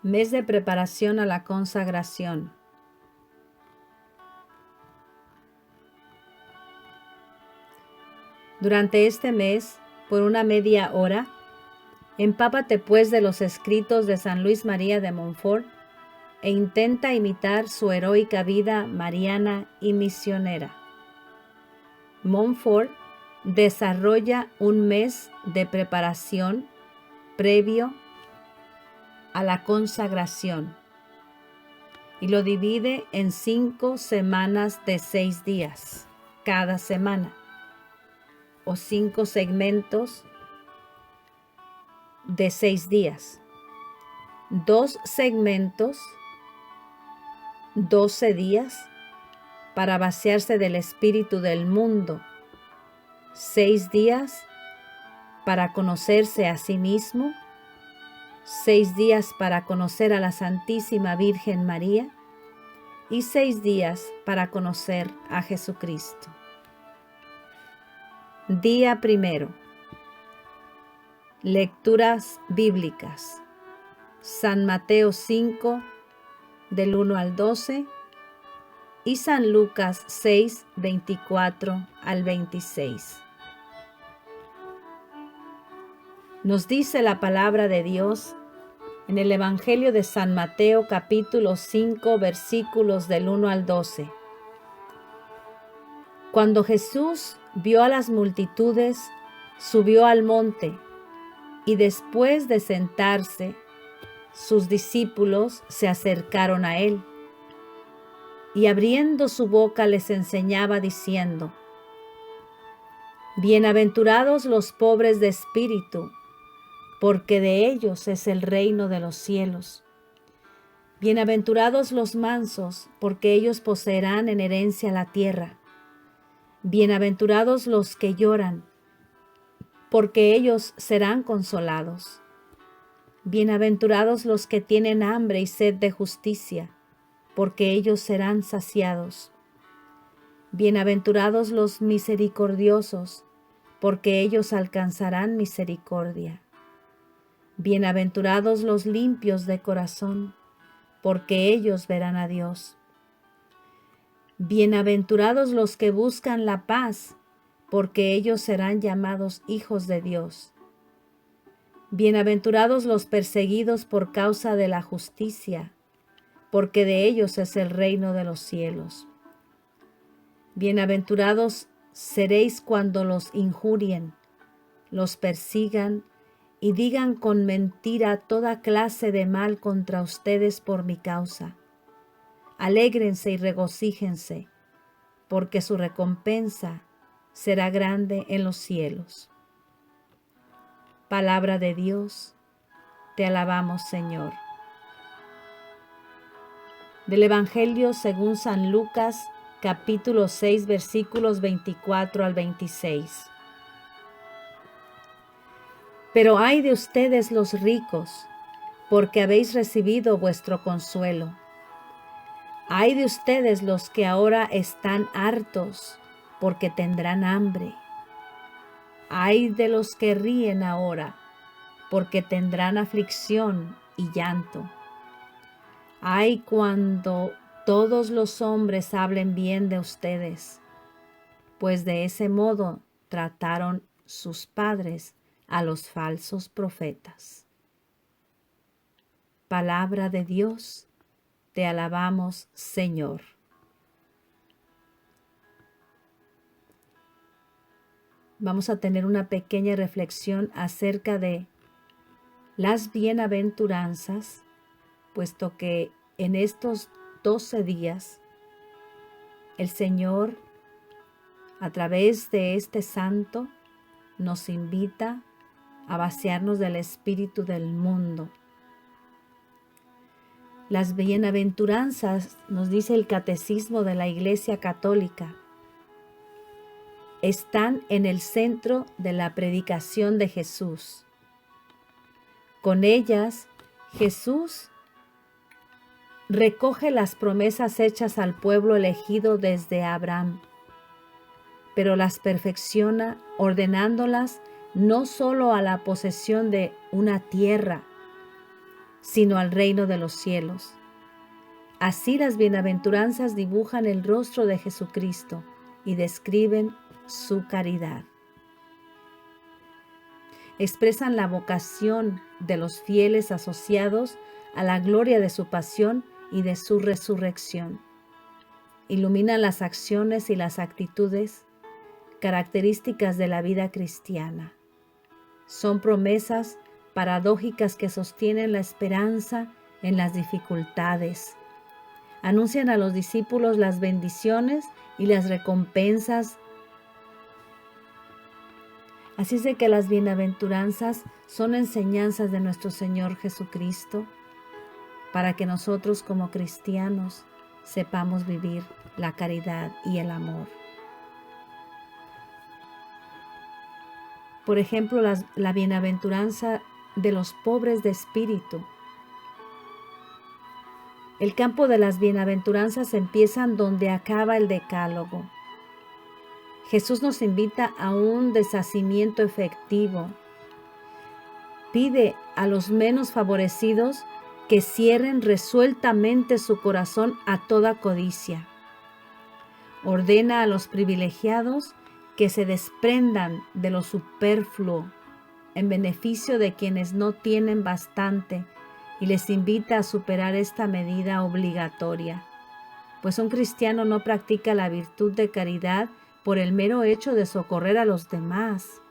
Mes de preparación a la consagración. Durante este mes, por una media hora, empápate pues de los escritos de San Luis María de Montfort e intenta imitar su heroica vida mariana y misionera. Montfort desarrolla un mes de preparación previo a la consagración y lo divide en 5 semanas de 6 días cada semana, o 5 segmentos de 6 días, 2 segmentos, 12 días para vaciarse del espíritu del mundo, 6 días para conocerse a sí mismo, 6 días para conocer a la Santísima Virgen María y 6 días para conocer a Jesucristo. Día primero. Lecturas bíblicas. San Mateo 5, del 1 al 12, y San Lucas 6, 24 al 26. Nos dice la palabra de Dios en el Evangelio de San Mateo capítulo 5, versículos del 1 al 12. Cuando Jesús vio a las multitudes, subió al monte, y después de sentarse, sus discípulos se acercaron a él, y abriendo su boca les enseñaba diciendo: Bienaventurados los pobres de espíritu, porque de ellos es el reino de los cielos. Bienaventurados los mansos, porque ellos poseerán en herencia la tierra. Bienaventurados los que lloran, porque ellos serán consolados. Bienaventurados los que tienen hambre y sed de justicia, porque ellos serán saciados. Bienaventurados los misericordiosos, porque ellos alcanzarán misericordia. Bienaventurados los limpios de corazón, porque ellos verán a Dios. Bienaventurados los que buscan la paz, porque ellos serán llamados hijos de Dios. Bienaventurados los perseguidos por causa de la justicia, porque de ellos es el reino de los cielos. Bienaventurados seréis cuando los injurien, los persigan y digan con mentira toda clase de mal contra ustedes por mi causa. Alégrense y regocíjense, porque su recompensa será grande en los cielos. Palabra de Dios, te alabamos, Señor. Del Evangelio según San Lucas, capítulo 6, versículos 24 al 26. Pero ay de ustedes los ricos, porque habéis recibido vuestro consuelo. Ay de ustedes los que ahora están hartos, porque tendrán hambre. Ay de los que ríen ahora, porque tendrán aflicción y llanto. Ay cuando todos los hombres hablen bien de ustedes, pues de ese modo trataron sus padres a los falsos profetas. Palabra de Dios, te alabamos, Señor. Vamos a tener una pequeña reflexión acerca de las bienaventuranzas, puesto que en estos 12 días el Señor, a través de este santo, nos invita a vaciarnos del espíritu del mundo. Las bienaventuranzas, nos dice el Catecismo de la Iglesia Católica, están en el centro de la predicación de Jesús. Con ellas, Jesús recoge las promesas hechas al pueblo elegido desde Abraham, pero las perfecciona ordenándolas no solo a la posesión de una tierra, sino al reino de los cielos. Así las bienaventuranzas dibujan el rostro de Jesucristo y describen su caridad. Expresan la vocación de los fieles asociados a la gloria de su pasión y de su resurrección. Iluminan las acciones y las actitudes características de la vida cristiana. Son promesas paradójicas que sostienen la esperanza en las dificultades. Anuncian a los discípulos las bendiciones y las recompensas. Así es de que las bienaventuranzas son enseñanzas de nuestro Señor Jesucristo para que nosotros como cristianos sepamos vivir la caridad y el amor. Por ejemplo, la bienaventuranza de los pobres de espíritu. El campo de las bienaventuranzas empieza donde acaba el decálogo. Jesús nos invita a un deshacimiento efectivo. Pide a los menos favorecidos que cierren resueltamente su corazón a toda codicia. Ordena a los privilegiados que se desprendan de lo superfluo en beneficio de quienes no tienen bastante y les invita a superar esta medida obligatoria, pues un cristiano no practica la virtud de caridad por el mero hecho de socorrer a los demás.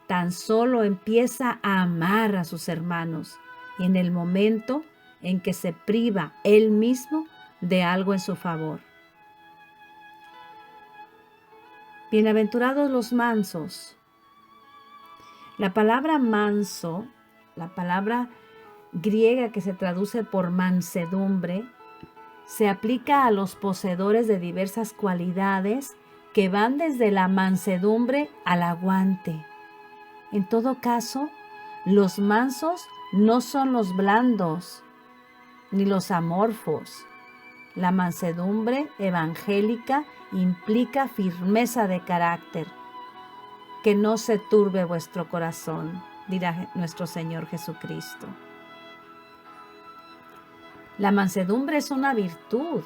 Tan solo empieza a amar a sus hermanos y en el momento en que se priva él mismo de algo en su favor. Bienaventurados los mansos. La palabra manso, la palabra griega que se traduce por mansedumbre, se aplica a los poseedores de diversas cualidades que van desde la mansedumbre al aguante. En todo caso, los mansos no son los blandos ni los amorfos. La mansedumbre evangélica implica firmeza de carácter. Que no se turbe vuestro corazón, dirá nuestro Señor Jesucristo. La mansedumbre es una virtud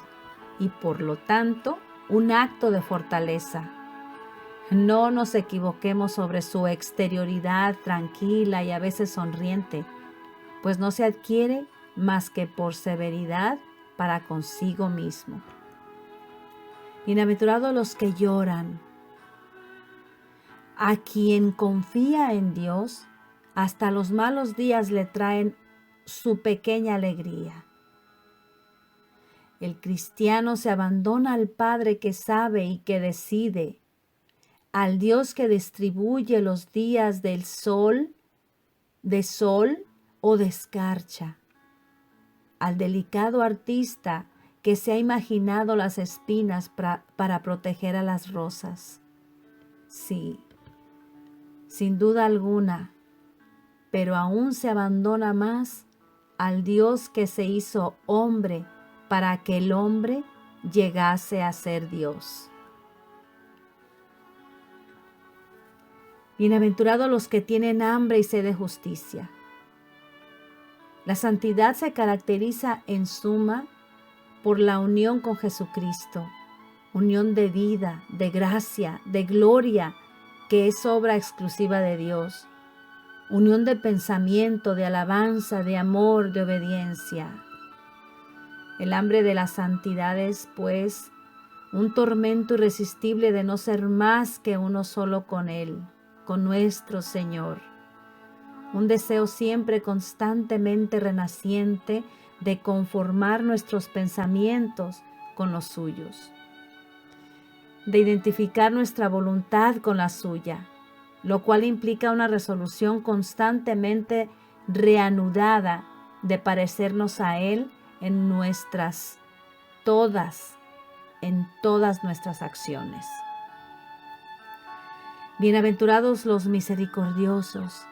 y por lo tanto un acto de fortaleza. No nos equivoquemos sobre su exterioridad tranquila y a veces sonriente, pues no se adquiere más que por severidad para consigo mismo. Bienaventurados los que lloran. A quien confía en Dios, hasta los malos días le traen su pequeña alegría. El cristiano se abandona al Padre que sabe y que decide, al Dios que distribuye los días de sol o de escarcha, al delicado artista que se ha imaginado las espinas para proteger a las rosas. Sí, sin duda alguna, pero aún se abandona más al Dios que se hizo hombre para que el hombre llegase a ser Dios. Bienaventurados los que tienen hambre y sed de justicia. La santidad se caracteriza en suma por la unión con Jesucristo, unión de vida, de gracia, de gloria, que es obra exclusiva de Dios, unión de pensamiento, de alabanza, de amor, de obediencia. El hambre de la santidad es, pues, un tormento irresistible de no ser más que uno solo con Él, con nuestro Señor. Un deseo siempre constantemente renaciente de conformar nuestros pensamientos con los suyos, de identificar nuestra voluntad con la suya, lo cual implica una resolución constantemente reanudada de parecernos a Él en todas nuestras acciones. Bienaventurados los misericordiosos,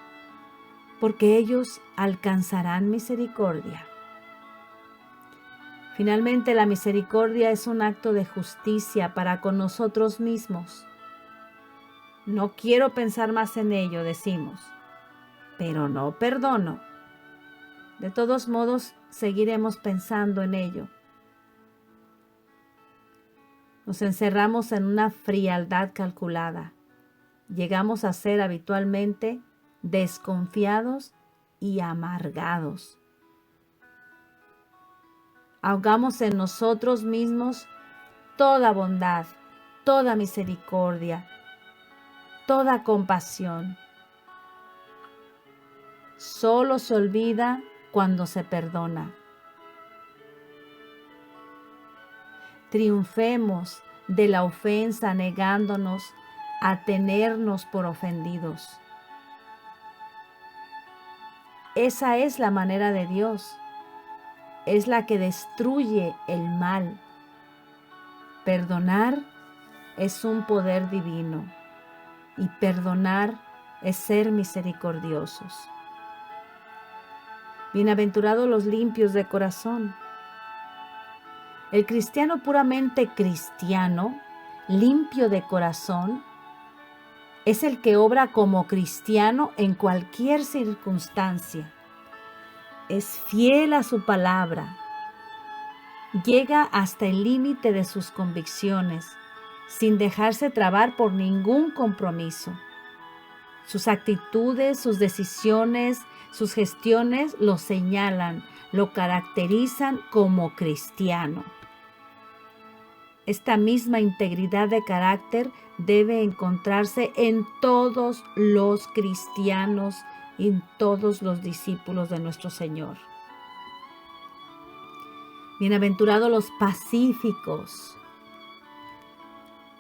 porque ellos alcanzarán misericordia. Finalmente, la misericordia es un acto de justicia para con nosotros mismos. No quiero pensar más en ello, decimos, pero no perdono. De todos modos, seguiremos pensando en ello. Nos encerramos en una frialdad calculada. Llegamos a ser habitualmente desconfiados y amargados. Ahogamos en nosotros mismos toda bondad, toda misericordia, toda compasión. Solo se olvida cuando se perdona. Triunfemos de la ofensa negándonos a tenernos por ofendidos. Esa es la manera de Dios. Es la que destruye el mal. Perdonar es un poder divino y perdonar es ser misericordiosos. Bienaventurados los limpios de corazón. El cristiano puramente cristiano, limpio de corazón, es el que obra como cristiano en cualquier circunstancia. Es fiel a su palabra. Llega hasta el límite de sus convicciones, sin dejarse trabar por ningún compromiso. Sus actitudes, sus decisiones, sus gestiones lo señalan, lo caracterizan como cristiano. Esta misma integridad de carácter debe encontrarse en todos los cristianos y en todos los discípulos de nuestro Señor. Bienaventurados los pacíficos.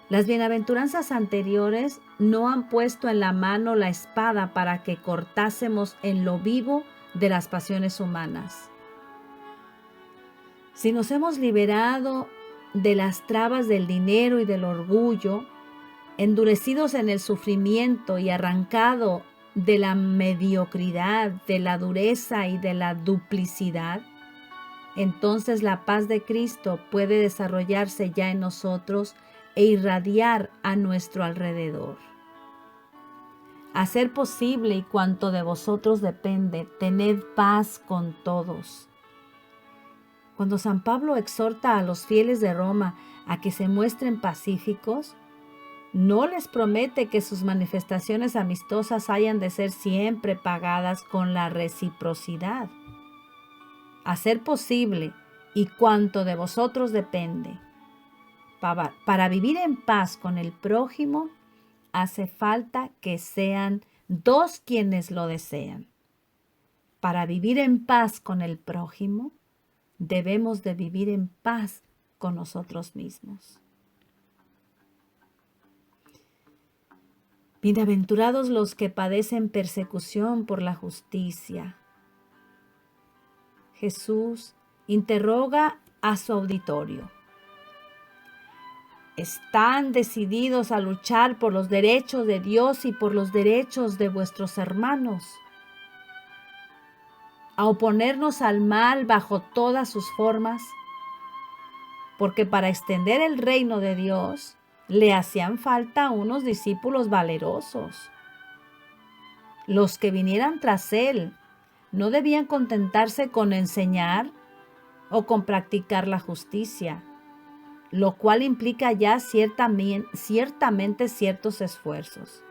Las bienaventuranzas anteriores no han puesto en la mano la espada para que cortásemos en lo vivo de las pasiones humanas. Si nos hemos liberado de las trabas del dinero y del orgullo, endurecidos en el sufrimiento y arrancado de la mediocridad, de la dureza y de la duplicidad, entonces la paz de Cristo puede desarrollarse ya en nosotros e irradiar a nuestro alrededor. A ser posible y cuanto de vosotros depende, tened paz con todos. Cuando San Pablo exhorta a los fieles de Roma a que se muestren pacíficos, no les promete que sus manifestaciones amistosas hayan de ser siempre pagadas con la reciprocidad. A ser posible y cuanto de vosotros depende. Para vivir en paz con el prójimo, hace falta que sean dos quienes lo desean. Para vivir en paz con el prójimo, debemos de vivir en paz con nosotros mismos. Bienaventurados los que padecen persecución por la justicia. Jesús interroga a su auditorio. ¿Están decididos a luchar por los derechos de Dios y por los derechos de vuestros hermanos? ¿A oponernos al mal bajo todas sus formas? Porque para extender el reino de Dios le hacían falta unos discípulos valerosos. Los que vinieran tras él no debían contentarse con enseñar o con practicar la justicia, lo cual implica ya ciertamente ciertos esfuerzos.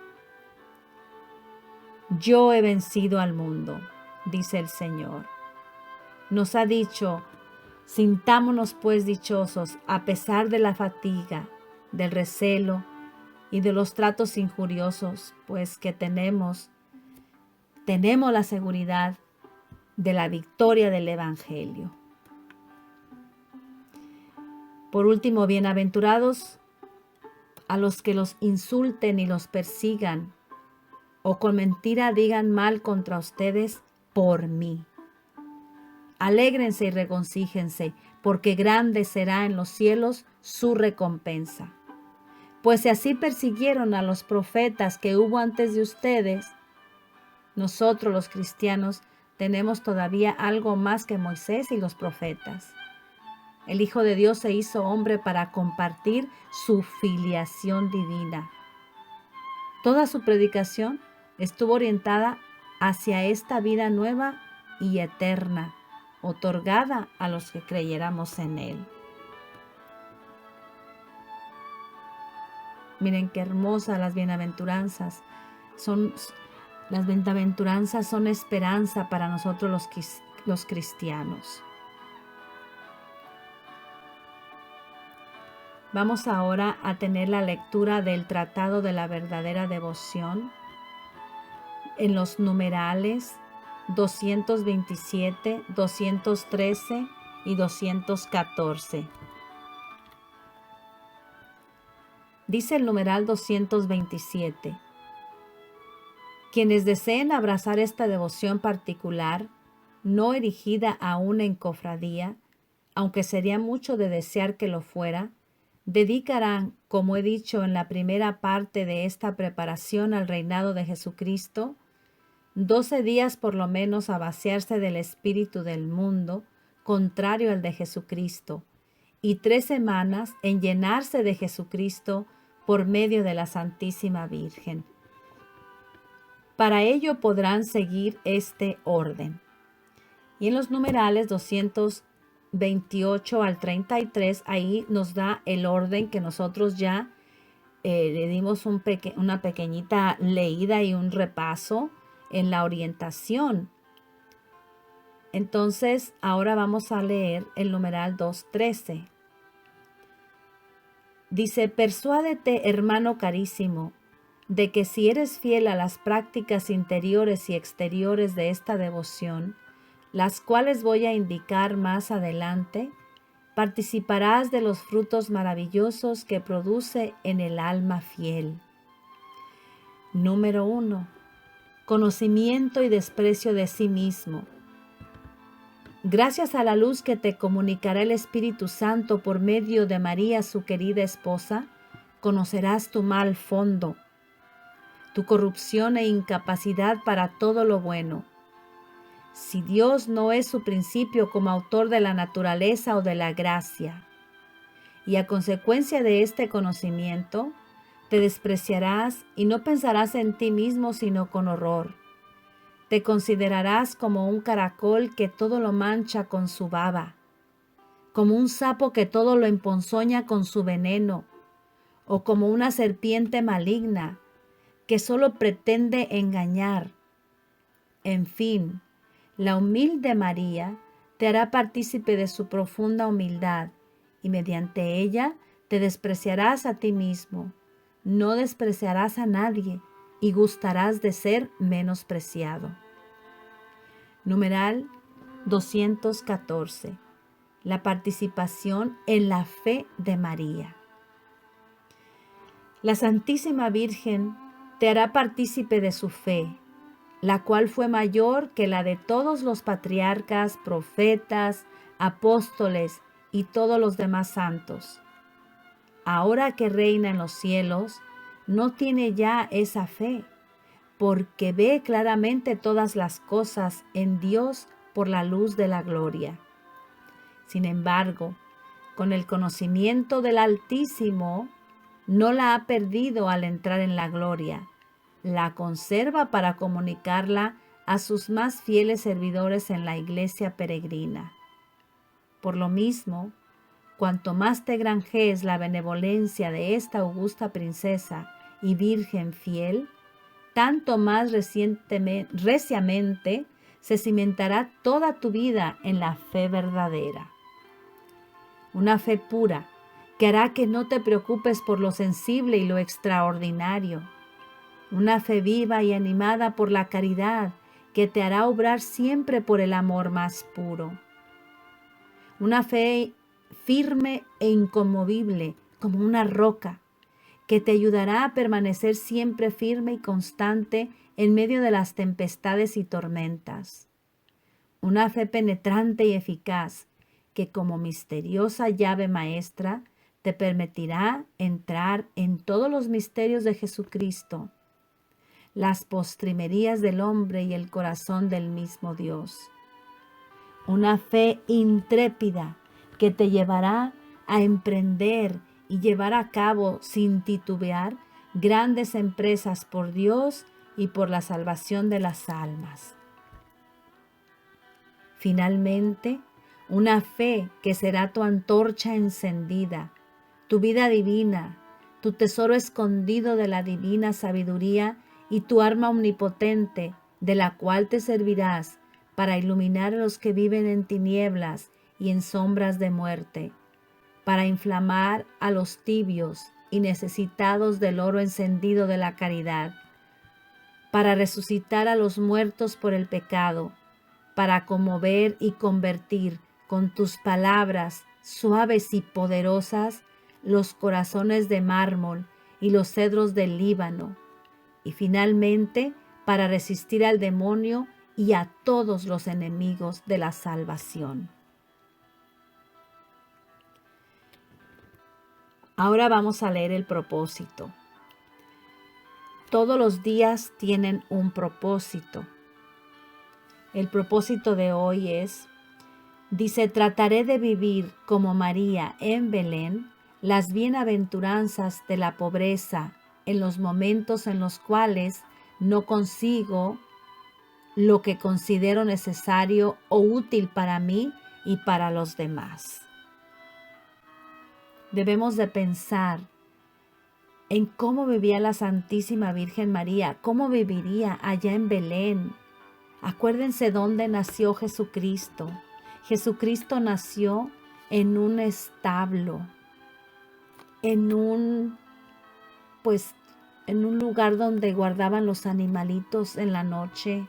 Yo he vencido al mundo, dice el Señor. Nos ha dicho, sintámonos pues dichosos a pesar de la fatiga, del recelo y de los tratos injuriosos, pues que tenemos la seguridad de la victoria del Evangelio. Por último, bienaventurados a los que los insulten y los persigan, o con mentira digan mal contra ustedes por mí. Alégrense y regocíjense, porque grande será en los cielos su recompensa. Pues si así persiguieron a los profetas que hubo antes de ustedes, nosotros los cristianos tenemos todavía algo más que Moisés y los profetas. El Hijo de Dios se hizo hombre para compartir su filiación divina. Toda su predicación estuvo orientada hacia esta vida nueva y eterna, otorgada a los que creyéramos en Él. Miren qué hermosas las bienaventuranzas. Las bienaventuranzas son esperanza para nosotros los cristianos. Vamos ahora a tener la lectura del Tratado de la Verdadera Devoción en los numerales 227, 213 y 214. Dice el numeral 227. Quienes deseen abrazar esta devoción particular, no erigida aún en cofradía, aunque sería mucho de desear que lo fuera, dedicarán, como he dicho en la primera parte de esta preparación al reinado de Jesucristo, 12 días por lo menos a vaciarse del espíritu del mundo, contrario al de Jesucristo, y 3 semanas en llenarse de Jesucristo por medio de la Santísima Virgen. Para ello podrán seguir este orden. Y en los numerales 228 al 33, ahí nos da el orden que nosotros ya le dimos una pequeñita leída y un repaso en la orientación. Entonces, ahora vamos a leer el numeral 213. Dice: persuádete, hermano carísimo, de que si eres fiel a las prácticas interiores y exteriores de esta devoción, las cuales voy a indicar más adelante, participarás de los frutos maravillosos que produce en el alma fiel. Número 1. Conocimiento y desprecio de sí mismo. Gracias a la luz que te comunicará el Espíritu Santo por medio de María, su querida esposa, conocerás tu mal fondo, tu corrupción e incapacidad para todo lo bueno. Si Dios no es su principio como autor de la naturaleza o de la gracia, y a consecuencia de este conocimiento, te despreciarás y no pensarás en ti mismo sino con horror. Te considerarás como un caracol que todo lo mancha con su baba, como un sapo que todo lo emponzoña con su veneno, o como una serpiente maligna que solo pretende engañar. En fin, la humilde María te hará partícipe de su profunda humildad, y mediante ella te despreciarás a ti mismo, no despreciarás a nadie, y gustarás de ser menospreciado. Numeral 214. La participación en la fe de María. La Santísima Virgen te hará partícipe de su fe, la cual fue mayor que la de todos los patriarcas, profetas, apóstoles y todos los demás santos. Ahora que reina en los cielos, no tiene ya esa fe, porque ve claramente todas las cosas en Dios por la luz de la gloria. Sin embargo, con el conocimiento del Altísimo, no la ha perdido al entrar en la gloria, la conserva para comunicarla a sus más fieles servidores en la iglesia peregrina. Por lo mismo, cuanto más te granjees la benevolencia de esta augusta princesa y virgen fiel, tanto más reciamente se cimentará toda tu vida en la fe verdadera. Una fe pura que hará que no te preocupes por lo sensible y lo extraordinario. Una fe viva y animada por la caridad que te hará obrar siempre por el amor más puro. Una fe firme e inconmovible como una roca que te ayudará a permanecer siempre firme y constante en medio de las tempestades y tormentas. Una fe penetrante y eficaz que como misteriosa llave maestra te permitirá entrar en todos los misterios de Jesucristo, las postrimerías del hombre y el corazón del mismo Dios. Una fe intrépida que te llevará a emprender y llevar a cabo sin titubear grandes empresas por Dios y por la salvación de las almas. Finalmente, una fe que será tu antorcha encendida, tu vida divina, tu tesoro escondido de la divina sabiduría y tu arma omnipotente, de la cual te servirás para iluminar a los que viven en tinieblas y en sombras de muerte, para inflamar a los tibios y necesitados del oro encendido de la caridad, para resucitar a los muertos por el pecado, para conmover y convertir con tus palabras suaves y poderosas los corazones de mármol y los cedros del Líbano, y finalmente para resistir al demonio y a todos los enemigos de la salvación. Ahora vamos a leer el propósito. Todos los días tienen un propósito. El propósito de hoy dice, trataré de vivir como María en Belén las bienaventuranzas de la pobreza en los momentos en los cuales no consigo lo que considero necesario o útil para mí y para los demás. Debemos de pensar en cómo vivía la Santísima Virgen María, cómo viviría allá en Belén. Acuérdense dónde nació Jesucristo. Jesucristo nació en un establo, en un lugar donde guardaban los animalitos en la noche.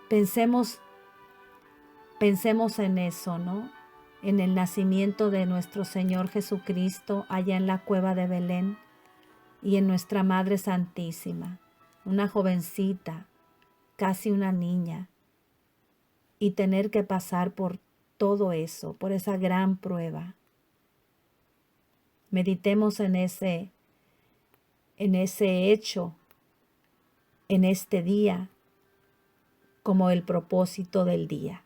Pensemos en eso, ¿no? En el nacimiento de nuestro Señor Jesucristo allá en la cueva de Belén y en nuestra Madre Santísima, una jovencita, casi una niña, y tener que pasar por todo eso, por esa gran prueba. Meditemos en ese hecho, en este día, como el propósito del día.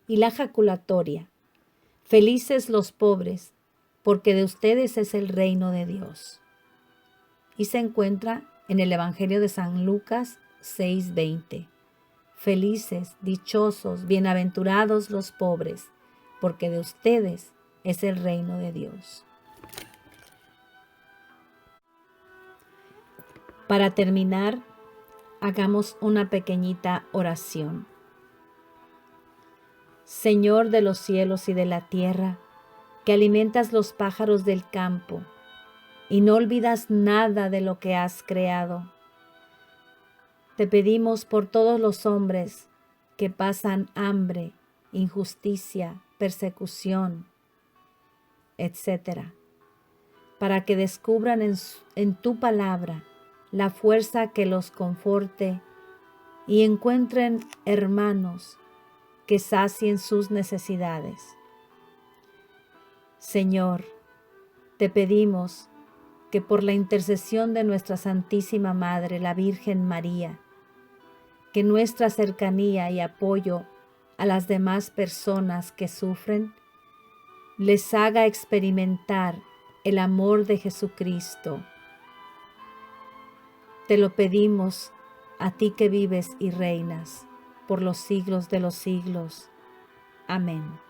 Y la jaculatoria. Felices los pobres, porque de ustedes es el reino de Dios. Y se encuentra en el Evangelio de San Lucas 6:20. Felices, dichosos, bienaventurados los pobres, porque de ustedes es el reino de Dios. Para terminar, hagamos una pequeñita oración. Señor de los cielos y de la tierra, que alimentas los pájaros del campo y no olvidas nada de lo que has creado. Te pedimos por todos los hombres que pasan hambre, injusticia, persecución, etc., para que descubran en tu palabra la fuerza que los conforte y encuentren hermanos que sacien sus necesidades. Señor, te pedimos que por la intercesión de nuestra Santísima Madre, la Virgen María, que nuestra cercanía y apoyo a las demás personas que sufren les haga experimentar el amor de Jesucristo. Te lo pedimos a ti que vives y reinas por los siglos de los siglos. Amén.